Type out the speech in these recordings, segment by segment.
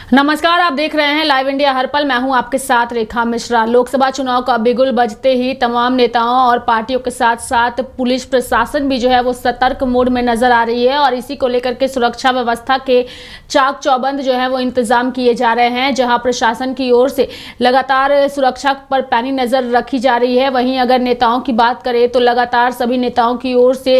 नमस्कार, आप देख रहे हैं लाइव इंडिया हर पल। मैं हूं आपके साथ रेखा मिश्रा। लोकसभा चुनाव का बिगुल बजते ही तमाम नेताओं और पार्टियों के साथ साथ पुलिस प्रशासन भी जो है वो सतर्क मोड में नजर आ रही है और इसी को लेकर के सुरक्षा व्यवस्था के चाक चौबंद जो है वो इंतजाम किए जा रहे हैं। जहां प्रशासन की ओर से लगातार सुरक्षा पर पैनी नजर रखी जा रही है, वहीं अगर नेताओं की बात करें तो लगातार सभी नेताओं की ओर से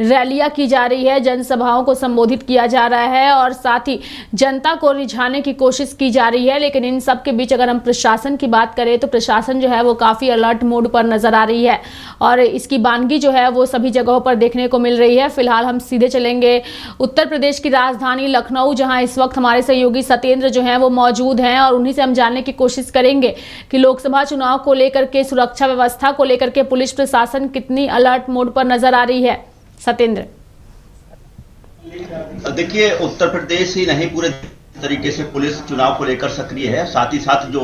रैलियां की जा रही है, जनसभाओं को संबोधित किया जा रहा है और साथ ही जनता को रिझाने की कोशिश की जा रही है। लेकिन इन सब के बीच अगर हम प्रशासन की बात करें तो प्रशासन जो है वो काफी अलर्ट मोड पर नजर आ रही है और इसकी बानगी जो है वो सभी जगहों पर देखने को मिल रही है। फिलहाल हम सीधे चलेंगे उत्तर प्रदेश की राजधानी लखनऊ, जहां इस वक्त हमारे सहयोगी सत्येंद्र जो हैं वो मौजूद हैं और उन्हीं से हम जानने की कोशिश करेंगे कि लोकसभा चुनाव को लेकर के, सुरक्षा व्यवस्था को लेकर के पुलिस प्रशासन कितनी अलर्ट मोड पर नजर आ रही है। सत्येंद्र, देखिए, उत्तर प्रदेश ही नहीं पूरे तरीके से पुलिस चुनाव को लेकर सक्रिय है। साथ ही साथ जो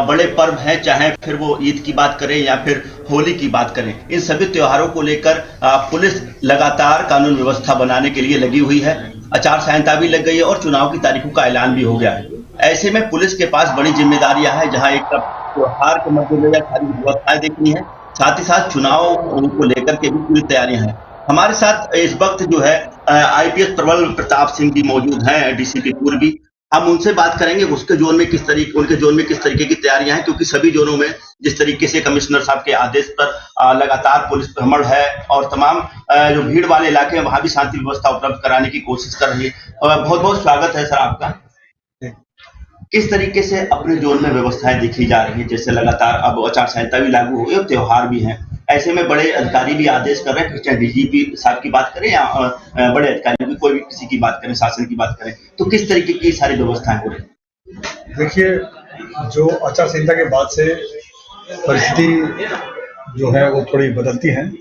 बड़े पर्व हैं, चाहे फिर वो ईद की बात करें या फिर होली की बात करें, इन सभी त्योहारों को लेकर पुलिस लगातार कानून व्यवस्था बनाने के लिए लगी हुई है। आचार संहिता भी लग गई है और चुनाव की तारीखों का ऐलान भी हो गया है। ऐसे में पुलिस के पास बड़ी जिम्मेदारियां हैं, जहां एक तरफ त्योहार के मद्देनजर सारी व्यवस्थाएं देखनी है, साथ ही साथ चुनाव को लेकर के भी पूरी तैयारियां हैं। हमारे साथ इस वक्त जो है आईपीएस प्रबल प्रताप सिंह जी मौजूद हैं, डीसीपी पूर्वी। हम उनसे बात करेंगे उनके जोन में किस तरीके की तैयारियां हैं, क्योंकि सभी जोनों में जिस तरीके से कमिश्नर साहब के आदेश पर लगातार पुलिस भ्रमण है और तमाम जो भीड़ वाले इलाके हैं वहां भी शांति व्यवस्था उपलब्ध कराने की कोशिश कर रही है। बहुत बहुत स्वागत है सर आपका। किस तरीके से अपने जोन में व्यवस्थाएं देखी जा रही है? जैसे लगातार अब आचार संहिता भी लागू हो गई और त्योहार भी हैं, ऐसे में बड़े अधिकारी भी आदेश कर रहे हैं, चाहे डीजीपी साहब की बात करें या बड़े अधिकारी भी, कोई भी किसी की बात करें, शासन की बात करें, तो किस तरीके की सारी व्यवस्थाएं हो रही है? देखिए, जो आचार संहिता के बाद से परिस्थिति जो है वो थोड़ी बदलती है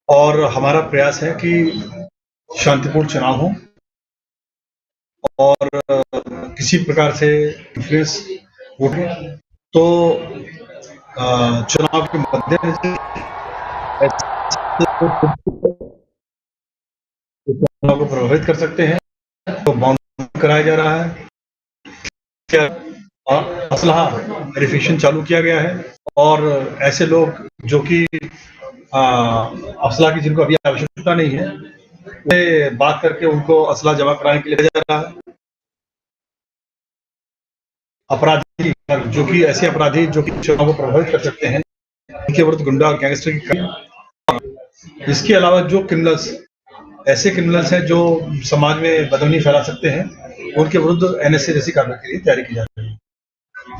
और हमारा प्रयास है कि शांतिपूर्ण चुनाव हो और किसी प्रकार से इन्फ्लुएंस उठे तो चुनाव के मद्देनजर चुनाव को प्रभावित कर सकते हैं, तो बाउंड कराया जा रहा है। असलहा वेरिफिकेशन चालू किया गया है और ऐसे लोग जो कि असला की जिनको अभी आवश्यकता नहीं है, वे बात करके उनको असला जमा कराने के लिए भेजा जा रहा है। अपराधी जो कि ऐसे अपराधी जो कि चुनाव को प्रभावित कर सकते हैं, उनके विरुद्ध गुंडा और गैंगस्टर की। इसके अलावा जो क्रिमिनल्स, ऐसे क्रिमिनल्स हैं जो समाज में बदमनी फैला सकते हैं, उनके विरुद्ध एनएसए जैसी कार्रवाई के लिए तैयारी की जा रही है।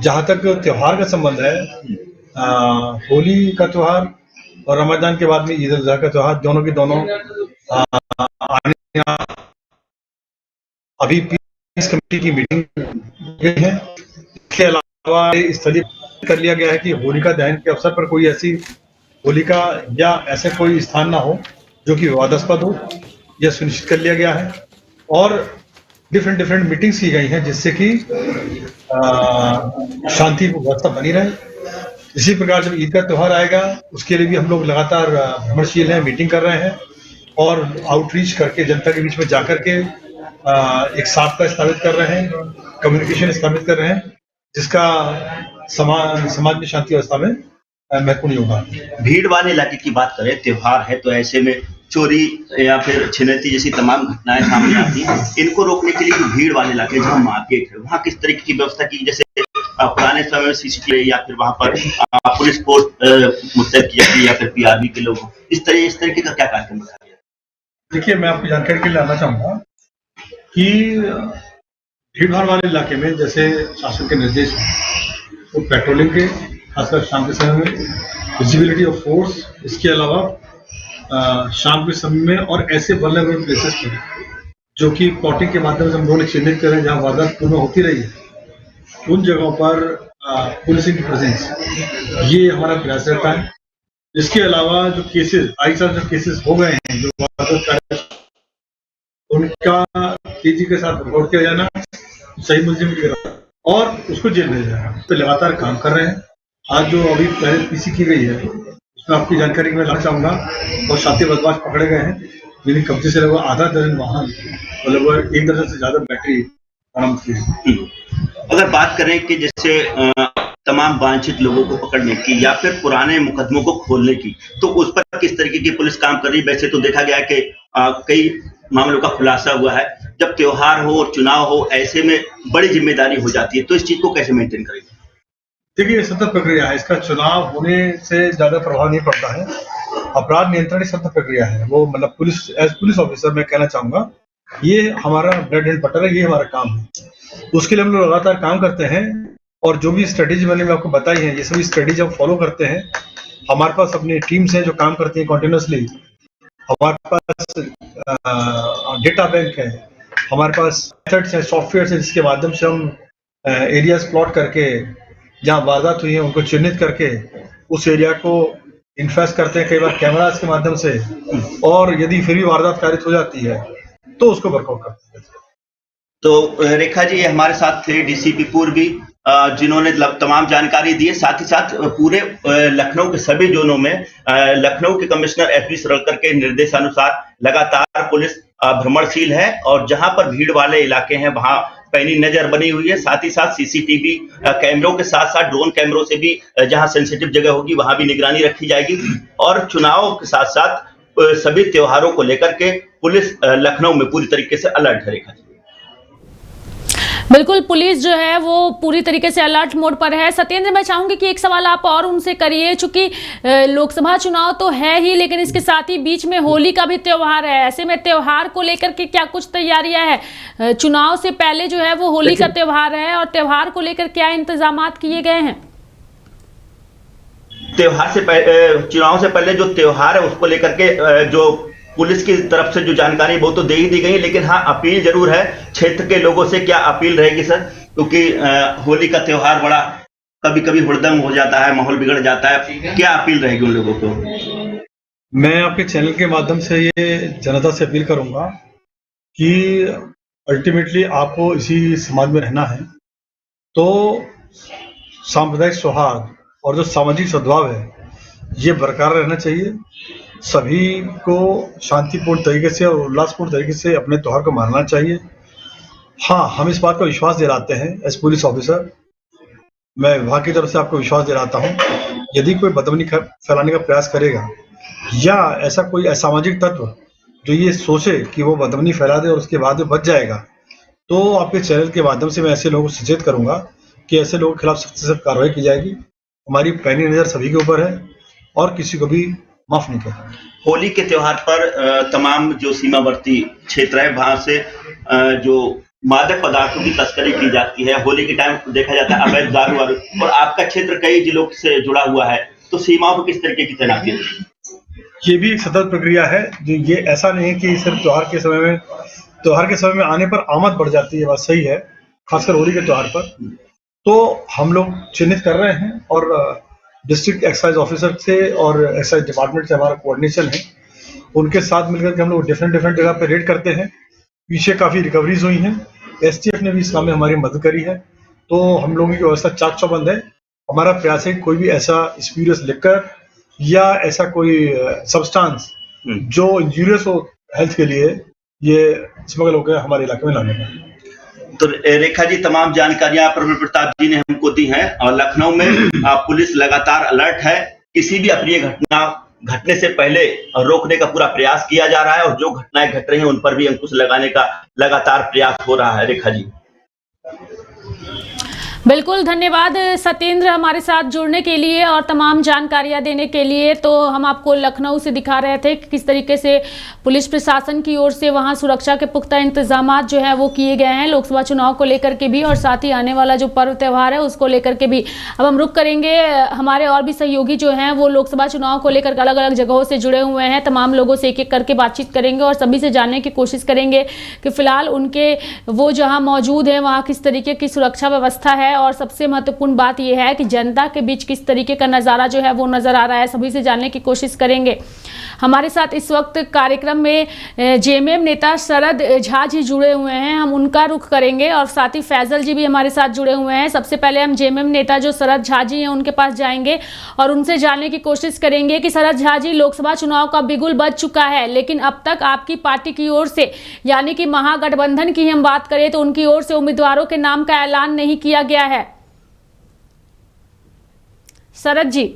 जहां तक त्योहार का संबंध है, होली का त्योहार और रमजान के बाद में ईद उल अजहा का त्योहार, दोनों की दोनों अभी पीस कमेटी की मीटिंग गई है। इसके अलावा स्थलीय कर लिया गया है कि होलिका दहन के अवसर पर कोई ऐसी होलिका या ऐसे कोई स्थान ना हो जो कि विवादास्पद हो, यह सुनिश्चित कर लिया गया है और डिफरेंट मीटिंग्स की गई हैं जिससे कि शांति व्यवस्था बनी रहे। इसी प्रकार जब ईद का त्योहार आएगा उसके लिए भी हम लोग लगातार भ्रमणशील हैं, मीटिंग कर रहे हैं और आउटरीच करके जनता के बीच में जाकर के एक साथ स्थापित कर रहे हैं, कम्युनिकेशन स्थापित कर रहे हैं, जिसका समाज में शांति व्यवस्था में महत्वपूर्ण योगदान। भीड़ वाले इलाके की बात करें, त्योहार है तो ऐसे में चोरी या फिर छिनैती जैसी तमाम घटनाएं सामने आती हैं। इनको रोकने के लिए जो भीड़ वाले इलाके जहाँ मार्केट है, वहाँ किस तरीके की व्यवस्था की? जैसे पुराने समय में सीसीटीवी या फिर वहाँ पर पुलिस फोर्स मुस्तैद की जाती है या फिर पीआरबी के लोग, इस तरीके का क्या कार्यक्रम रखा गया? देखिए, मैं आपकी जानकारी के लिए लाना चाहूँगा कि भीड़ भाड़ वाले इलाके में जैसे शासन के निर्देश हैं, तो पेट्रोलिंग के खासकर शाम के समय में, विजिबिलिटी ऑफ फोर्स, इसके अलावा शाम के समय में और ऐसे वल्नरेबल प्लेसेस पर जो कि प्लॉटिंग के माध्यम से हम लोग चिन्हित करें जहाँ वारदात पूर्ण होती रही है, उन जगहों पर पुलिसिंग की प्रेजेंस, ये हमारा प्रयास रहता है। इसके अलावा जो केसेस आई साल जो केसेस हो गए हैं, जो वारदात उनका तेजी के साथ रिपोर्ट किया जाना, सही मुलजिम की गिरफ्तार और उसको जेल भेजा जाना, तो लगातार काम कर रहे हैं। आज जो अभी पहले पीसी की गई है उसमें आपकी जानकारी मैं लाना चाहूंगा, और शातिर बदमाश पकड़े गए हैं, जिन्हें कब्जे से लगभग आधा दर्जन वाहन और लगभग 1 दर्जन से ज्यादा बैटरी बरामद की है। अगर बात करें कि जैसे तमाम वांछित लोगों को पकड़ने की या फिर पुराने मुकदमों को खोलने की, तो उस पर किस तरीके की पुलिस काम कर रही है? वैसे तो देखा गया है कि कई मामलों का खुलासा हुआ है। जब त्योहार हो और चुनाव हो, ऐसे में बड़ी जिम्मेदारी हो जाती है, तो इस चीज को कैसे मेंटेन करेंगे? देखिए, ये सतत प्रक्रिया है, इसका चुनाव होने से ज्यादा प्रभाव नहीं पड़ता है। अपराध नियंत्रण एक सतत प्रक्रिया है, वो मतलब पुलिस ऑफिसर मैं कहना चाहूंगा, ये हमारा ब्रेड एंड बटर है, ये हमारा काम है। उसके लिए हम लोग लगातार काम करते हैं और जो भी स्ट्रेटेजी मैंने आपको बताई है, ये सभी स्ट्रेटेजी हम फॉलो करते हैं। हमारे पास अपनी टीम्स हैं जो काम करती हैं कॉन्टिन्यूसली, हमारे पास डेटा बैंक है, हमारे पास मेथड्स हैं, सॉफ्टवेयर है, जिसके माध्यम से हम एरियाज प्लॉट करके जहाँ वारदात हुई है उनको चिन्हित करके उस एरिया को इन्फेस्ट करते हैं, कई बार कैमरास के माध्यम से, और यदि फिर भी वारदात कारित हो जाती है तो उसको वर्कआउट करते हैं। तो रेखा जी हमारे साथ थे डीसीपी पूर्वी, जिन्होंने तमाम जानकारी दी है। साथ ही साथ पूरे लखनऊ के सभी जोनों में लखनऊ के कमिश्नर एसबी सरवलकर के निर्देशानुसार लगातार पुलिस भ्रमणशील है और जहां पर भीड़ वाले इलाके हैं वहां पैनी नजर बनी हुई है। साथ ही साथ सीसीटीवी कैमरों के साथ साथ ड्रोन कैमरों से भी जहां सेंसिटिव जगह होगी वहां भी निगरानी रखी जाएगी और चुनाव के साथ साथ सभी त्योहारों को लेकर के पुलिस लखनऊ में पूरी तरीके से अलर्ट है। रेखा जी, बिल्कुल, पुलिस जो है वो पूरी तरीके से अलर्ट मोड पर है। सत्येंद्र, मैं चाहूंगी कि एक सवाल आप और उनसे करिए, चूंकि लोकसभा चुनाव तो है ही, लेकिन इसके साथ ही बीच में होली का भी त्योहार है। ऐसे में त्योहार को लेकर के क्या कुछ तैयारियां हैं? चुनाव से पहले जो है वो होली का त्योहार है और त्योहार को लेकर क्या इंतजामात किए गए हैं? त्योहार से चुनाव से पहले जो त्योहार है उसको लेकर के जो पुलिस की तरफ से जो जानकारी वो तो दे ही दी गई, लेकिन हाँ अपील जरूर है क्षेत्र के लोगों से। क्या अपील रहेगी सर? क्योंकि होली का त्योहार बड़ा कभी कभी हुड़दंग हो जाता है, माहौल बिगड़ जाता है, क्या अपील रहेगी उन लोगों को? मैं आपके चैनल के माध्यम से ये जनता से अपील करूंगा कि अल्टीमेटली आपको इसी समाज में रहना है, तो सांप्रदायिक सौहार्द और जो सामाजिक सद्भाव है ये बरकरार रहना चाहिए। सभी को शांतिपूर्ण तरीके से और उल्लासपूर्ण तरीके से अपने त्योहार को मनाना चाहिए। हाँ, हम इस बात का विश्वास दिलाते हैं एज पुलिस ऑफिसर, मैं विभाग की तरफ से आपको विश्वास दिलाता हूँ, यदि कोई बदतमीजी फैलाने का प्रयास करेगा या ऐसा कोई असामाजिक तत्व जो ये सोचे कि वो बदतमीजी फैला दे और उसके बाद में बच जाएगा, तो आपके चैनल के माध्यम से मैं ऐसे लोगों को सचेत करूंगा कि ऐसे लोगों के खिलाफ सख्त से सख्त कार्रवाई की जाएगी। हमारी पैनी नजर सभी के ऊपर है और किसी को भी माफ नहीं करना। होली के त्योहार पर तमाम जो सीमावर्ती क्षेत्र है वहां से जो मादक पदार्थों की तस्करी की जाती है, होली के टाइम देखा जाता है अवैध दारू और आपका क्षेत्र कई जिलों से जुड़ा हुआ है, तो सीमाओं पर किस तरीके की तैनाती है? ये भी एक सतत प्रक्रिया है। जो ये ऐसा नहीं है कि सिर्फ त्योहार के समय में आने पर आमद बढ़ जाती है, बात सही है, खासकर होली के त्योहार पर। तो हम लोग चिन्हित कर रहे हैं और डिस्ट्रिक्ट एक्साइज ऑफिसर से और एक्साइज डिपार्टमेंट से हमारा कोऑर्डिनेशन है, उनके साथ मिलकर के हम लोग डिफरेंट जगह पे रेड करते हैं। पीछे काफी रिकवरीज हुई हैं, एसटीएफ ने भी इस काम में हमारी मदद करी है, तो हम लोगों की व्यवस्था चाक चौबंद है। हमारा प्रयास है कोई भी ऐसा स्प्यूरियस लिकर या ऐसा कोई सब्सटेंस जो इंजूरियस हो हेल्थ के लिए, ये स्मगल होकर हमारे इलाके में लाने का। तो रेखा जी, तमाम जानकारियां प्रवीण प्रताप जी ने हमको दी हैं और लखनऊ में पुलिस लगातार अलर्ट है। किसी भी अप्रिय घटना घटने से पहले रोकने का पूरा प्रयास किया जा रहा है और जो घटनाएं घट रही हैं उन पर भी अंकुश लगाने का लगातार प्रयास हो रहा है। रेखा जी, बिल्कुल, धन्यवाद सत्येंद्र हमारे साथ जुड़ने के लिए और तमाम जानकारियां देने के लिए। तो हम आपको लखनऊ से दिखा रहे थे कि किस तरीके से पुलिस प्रशासन की ओर से वहां सुरक्षा के पुख्ता इंतजाम जो है वो किए गए हैं, लोकसभा चुनाव को लेकर के भी और साथ ही आने वाला जो पर्व त्यौहार है उसको लेकर के भी। अब हम रुक करेंगे, हमारे और भी सहयोगी जो हैं वो लोकसभा चुनाव को लेकर अलग अलग जगहों से जुड़े हुए हैं, तमाम लोगों से एक एक करके बातचीत करेंगे और सभी से जानने की कोशिश करेंगे कि फिलहाल उनके वो जहाँ मौजूद हैं वहाँ किस तरीके की सुरक्षा व्यवस्था है है और सबसे महत्वपूर्ण बात यह है कि जनता के बीच किस तरीके का नज़ारा जो है वो नज़र आ रहा है, सभी से जानने की कोशिश करेंगे। हमारे साथ इस वक्त कार्यक्रम में जेएमएम नेता शरद झा जी जुड़े हुए हैं, हम उनका रुख करेंगे और साथ ही फैजल जी भी हमारे साथ जुड़े हुए हैं। सबसे पहले हम जेएमएम नेता जो शरद झा जी हैं उनके पास जाएंगे और उनसे जानने की कोशिश करेंगे कि शरद झा जी, लोकसभा चुनाव का बिगुल बज चुका है, लेकिन अब तक आपकी पार्टी की ओर से यानी कि महागठबंधन की हम बात करें तो उनकी ओर से उम्मीदवारों के नाम का ऐलान नहीं किया गया है। शरद जी,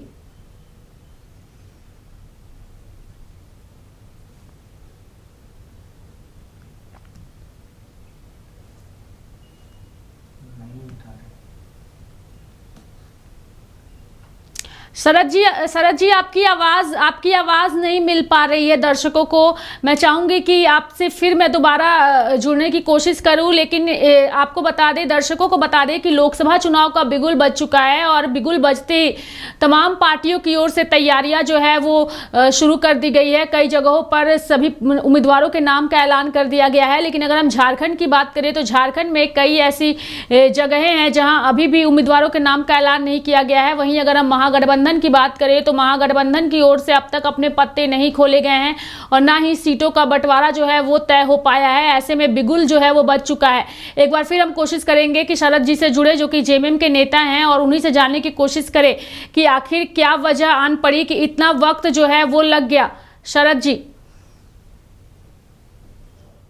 शरद जी आपकी आवाज नहीं मिल पा रही है दर्शकों को। मैं चाहूंगी कि आपसे फिर मैं दोबारा जुड़ने की कोशिश करूं, लेकिन आपको बता दें, दर्शकों को बता दें कि लोकसभा चुनाव का बिगुल बज चुका है और बिगुल बजते ही तमाम पार्टियों की ओर से तैयारियां जो है वो शुरू कर दी गई है। कई जगहों पर सभी उम्मीदवारों के नाम का ऐलान कर दिया गया है, लेकिन अगर हम झारखंड की बात करें तो झारखंड में कई ऐसी जगहें हैं जहां अभी भी उम्मीदवारों के नाम का ऐलान नहीं किया गया है। वहीं अगर हम महागठबंधन की बात करें तो महागठबंधन की ओर से अब तक अपने पत्ते नहीं खोले गए हैं और ना ही सीटों का बंटवारा जो है वो तय हो पाया है। ऐसे में बिगुल जो है वो बज चुका है। एक बार फिर हम कोशिश करेंगे कि शरद जी से जुड़े, जो कि जेएमएम के नेता हैं, और उन्हीं से जानने की कोशिश करें कि आखिर क्या वजह आन पड़ी कि इतना वक्त जो है वो लग गया। शरद जी,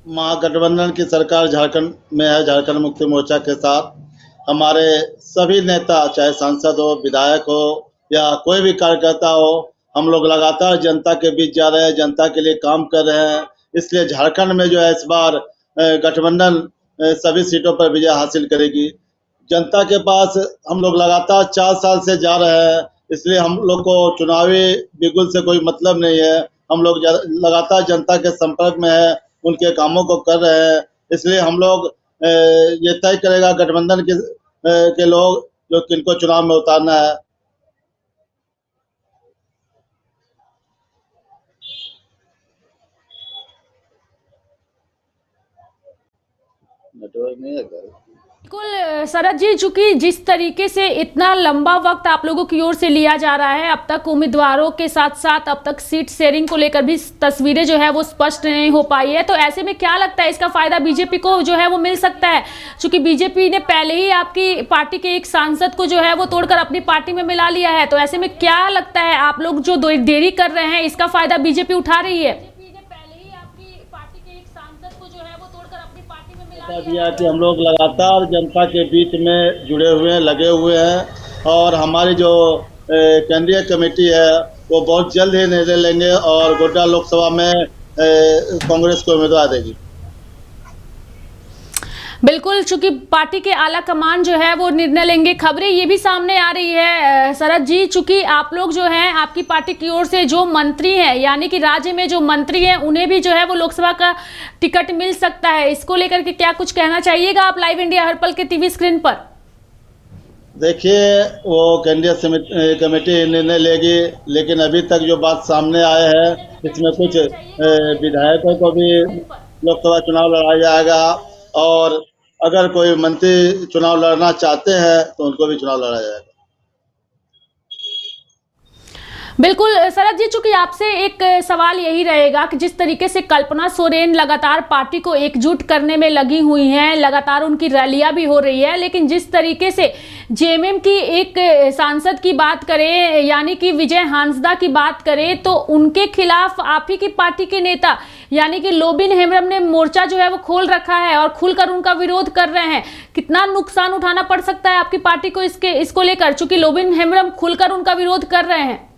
महागठबंधन की सरकार झारखंड में है। झारखंड मुक्ति मोर्चा के साथ हमारे सभी नेता, चाहे सांसद हो, विधायक हो या कोई भी कार्यकर्ता हो, हम लोग लगातार जनता के बीच जा रहे हैं, जनता के लिए काम कर रहे हैं। इसलिए झारखंड में जो है इस बार गठबंधन सभी सीटों पर विजय हासिल करेगी। जनता के पास हम लोग लगातार 4 साल से जा रहे हैं, इसलिए हम लोग को चुनावी बिगुल से कोई मतलब नहीं है। हम लोग लगातार जनता के संपर्क में है, उनके कामों को कर रहे हैं। इसलिए हम लोग ये तय करेगा गठबंधन के लोग जो किनको चुनाव में उतारना है। नेटवर्क नहीं है क्या? बिल्कुल शरद जी, चूंकि जिस तरीके से इतना लंबा वक्त आप लोगों की ओर से लिया जा रहा है, अब तक उम्मीदवारों के साथ साथ अब तक सीट शेयरिंग को लेकर भी तस्वीरें जो है वो स्पष्ट नहीं हो पाई है, तो ऐसे में क्या लगता है इसका फायदा बीजेपी को जो है वो मिल सकता है? चूंकि बीजेपी ने पहले ही आपकी पार्टी के एक सांसद को जो है वो तोड़कर अपनी पार्टी में मिला लिया है, तो ऐसे में क्या लगता है आप लोग जो देरी कर रहे हैं इसका फायदा बीजेपी उठा रही है? दिया कि हम लोग लगातार जनता के बीच में जुड़े हुए हैं, लगे हुए हैं और हमारी जो केंद्रीय कमेटी है वो बहुत जल्द ही निर्णय लेंगे और गोड्डा लोकसभा में कांग्रेस को उम्मीदवार देगी। बिल्कुल, चूंकि पार्टी के आला कमान जो है वो निर्णय लेंगे। खबरें ये भी सामने आ रही है शरद जी, चूंकि आप लोग जो हैं आपकी पार्टी की ओर से जो मंत्री हैं, यानी कि राज्य में जो मंत्री हैं, उन्हें भी जो है वो लोकसभा का टिकट मिल सकता है। इसको लेकर के क्या कुछ कहना चाहिएगा आप लाइव इंडिया हर पल के टीवी स्क्रीन पर? देखिए, वो केंद्रीय कमेटी निर्णय लेगी, लेकिन अभी तक जो बात सामने आए है इसमें कुछ विधायकों को भी लोकसभा चुनाव लड़ाया जाएगा और अगर कोई मंत्री चुनाव लड़ना चाहते हैं तो उनको भी चुनाव लड़ा जाएगा। बिल्कुल शरद जी, चूंकि आपसे एक सवाल यही रहेगा कि जिस तरीके से कल्पना सोरेन लगातार पार्टी को एकजुट करने में लगी हुई हैं, लगातार उनकी रैलियां भी हो रही है, लेकिन जिस तरीके से जेएमएम की एक सांसद की बात करें, यानी कि विजय हांसदा की बात करें, तो उनके खिलाफ आप ही की पार्टी के नेता यानी कि लोबिन हेम्ब्रम ने मोर्चा जो है वो खोल रखा है और खुलकर उनका विरोध कर रहे हैं। कितना नुकसान उठाना पड़ सकता है आपकी पार्टी को इसको लेकर, चूंकि लोबिन हेम्ब्रम खुलकर उनका विरोध कर रहे हैं?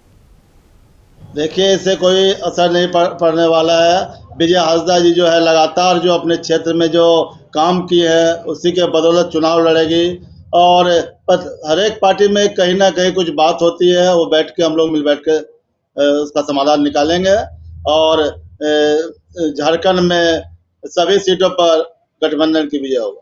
देखिए, इससे कोई असर नहीं पड़ने वाला है। विजय हांसदा जी जो है लगातार जो अपने क्षेत्र में जो काम किए हैं उसी के बदौलत चुनाव लड़ेगी और हर एक पार्टी में कहीं ना कहीं कुछ बात होती है, वो बैठ के हम लोग मिल बैठ के उसका समाधान निकालेंगे और झारखंड में सभी सीटों पर गठबंधन की विजय होगा।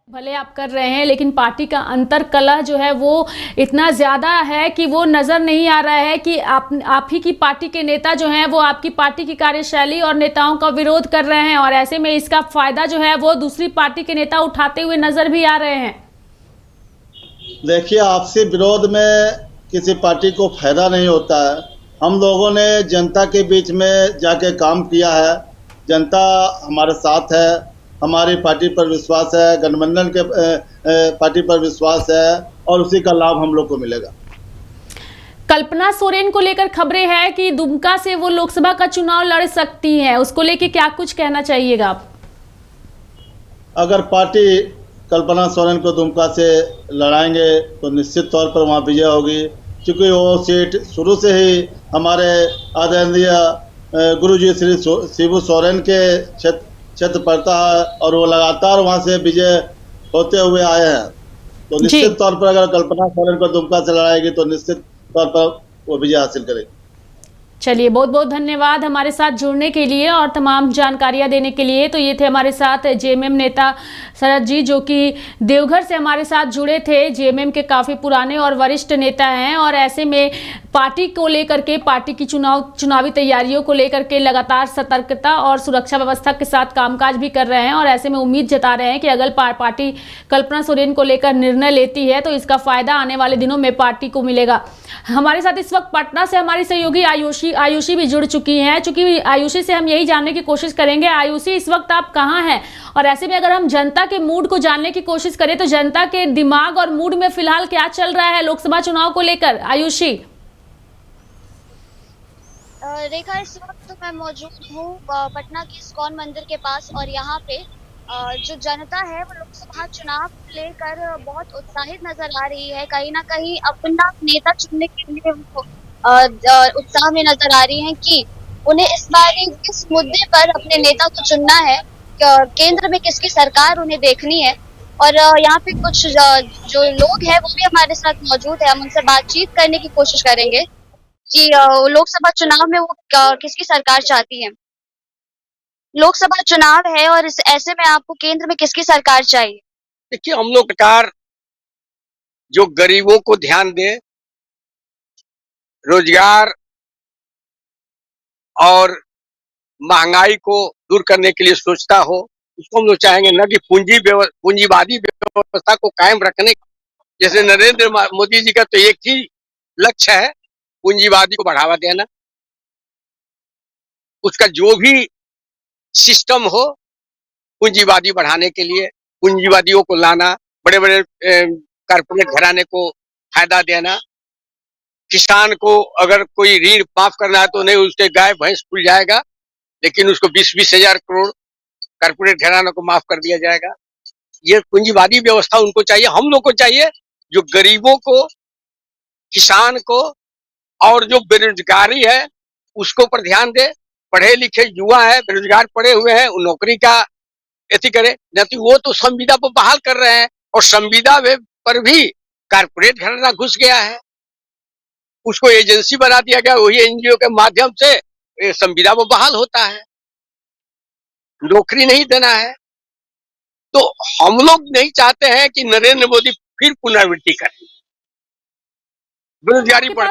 भले आप कर रहे हैं, लेकिन पार्टी का अंतर कलह जो है वो इतना ज़्यादा है कि वो नज़र नहीं आ रहा है कि आप ही की पार्टी के नेता जो हैं वो आपकी पार्टी की कार्यशैली और नेताओं का विरोध कर रहे हैं, और ऐसे में इसका फायदा जो है वो दूसरी पार्टी के नेता उठाते हुए नजर भी आ रहे हैं। देखिए, आपसी विरोध में किसी पार्टी को फायदा नहीं होता है। हम लोगों ने जनता के बीच में जाके काम किया है, जनता हमारे साथ है, हमारी पार्टी पर विश्वास है, गठबंधन के पार्टी पर विश्वास है, और उसी का लाभ हम लोग को मिलेगा। कल्पना सोरेन को लेकर खबरें हैं कि दुमका से वो लोकसभा का चुनाव लड़ सकती हैं, उसको लेकर क्या कुछ कहना चाहिएगा आप? अगर पार्टी कल्पना सोरेन को दुमका से लड़ाएंगे तो निश्चित तौर पर वहाँ विजय होगी, क्योंकि वो सीट शुरू से ही हमारे आदरणीय गुरुजी श्री शिबू सोरेन के क्षेत्र पड़ता है, और वो लगातार वहाँ से विजय होते हुए आए हैं। तो निश्चित तौर पर अगर कल्पना सोरेन को दुमका से लड़ाएगी तो निश्चित तौर पर वो विजय हासिल करेगी। चलिए, बहुत बहुत धन्यवाद हमारे साथ जुड़ने के लिए और तमाम जानकारियां देने के लिए। तो ये थे हमारे साथ जेएमएम नेता शरद जी, जो कि देवघर से हमारे साथ जुड़े थे। जेएमएम के काफ़ी पुराने और वरिष्ठ नेता हैं, और ऐसे में पार्टी को लेकर के, पार्टी की चुनावी तैयारियों को लेकर के लगातार सतर्कता और सुरक्षा व्यवस्था के साथ कामकाज भी कर रहे हैं, और ऐसे में उम्मीद जता रहे हैं कि अगर पार्टी कल्पना सोरेन को लेकर निर्णय लेती है तो इसका फायदा आने वाले दिनों में पार्टी को मिलेगा। हमारे साथ इस वक्त पटना से हमारी सहयोगी आयुषी भी जुड़ चुकी हैं। चूंकि आयुषी से हम यही जानने की कोशिश करेंगे, आयुषी इस वक्त आप कहां हैं, और ऐसे में अगर हम जनता के मूड को जानने की कोशिश करें तो जनता के दिमाग और मूड में फिलहाल क्या चल रहा है लोकसभा चुनाव को लेकर? आयुषी। रेखा, इस वक्त मैं मौजूद हूँ पटना के इस्कॉन मंदिर के पास, और यहाँ पे जो जनता है वो लोकसभा चुनाव को लेकर बहुत उत्साहित नजर आ रही है। कहीं ना कहीं अपना नेता चुनने के लिए वो उत्साह में नजर आ रही है कि उन्हें इस बार किस मुद्दे पर अपने नेता को चुनना है, केंद्र में किसकी सरकार उन्हें देखनी है। और यहाँ पे कुछ जो लोग हैं वो भी हमारे साथ मौजूद है, हम उनसे बातचीत करने की कोशिश करेंगे कि लोकसभा चुनाव में वो किसकी सरकार चाहती है। लोकसभा चुनाव है और इस ऐसे में आपको केंद्र में किसकी सरकार चाहिए? देखिए, हम लोग सरकार जो गरीबों को ध्यान दे, रोजगार और महंगाई को दूर करने के लिए सोचता हो, उसको हम लोग चाहेंगे। न कि पूंजीवादी व्यवस्था को कायम रखने, जैसे नरेंद्र मोदी जी का तो एक ही लक्ष्य है, पूंजीवादी को बढ़ावा देना। उसका जो भी सिस्टम हो पूंजीवादी बढ़ाने के लिए, पूंजीवादियों को लाना, बड़े बड़े कारपोरेट घराने को फायदा देना। किसान को अगर कोई ऋण माफ करना है तो नहीं, उसके गाय भैंस खुल जाएगा, लेकिन उसको 20-20 हजार करोड़ कारपोरेट घरानों को माफ कर दिया जाएगा। ये पूंजीवादी व्यवस्था उनको चाहिए। हम लोग को चाहिए जो गरीबों को, किसान को, और जो बेरोजगारी है उसको पर ध्यान दे। पढ़े लिखे युवा है, बेरोजगार पड़े हुए हैं, नौकरी का ऐसी करे। न तो वो तो संविदा पर बहाल कर रहे हैं, और संविदा पर भी कारपोरेट घराना घुस गया है, उसको एजेंसी बना दिया गया, वही एनजीओ के माध्यम से संविदा पर बहाल होता है, नौकरी नहीं देना है। तो हम लोग नहीं चाहते हैं कि नरेंद्र मोदी फिर पुनरावृत्ति करें, बेरोजगारी बढ़ती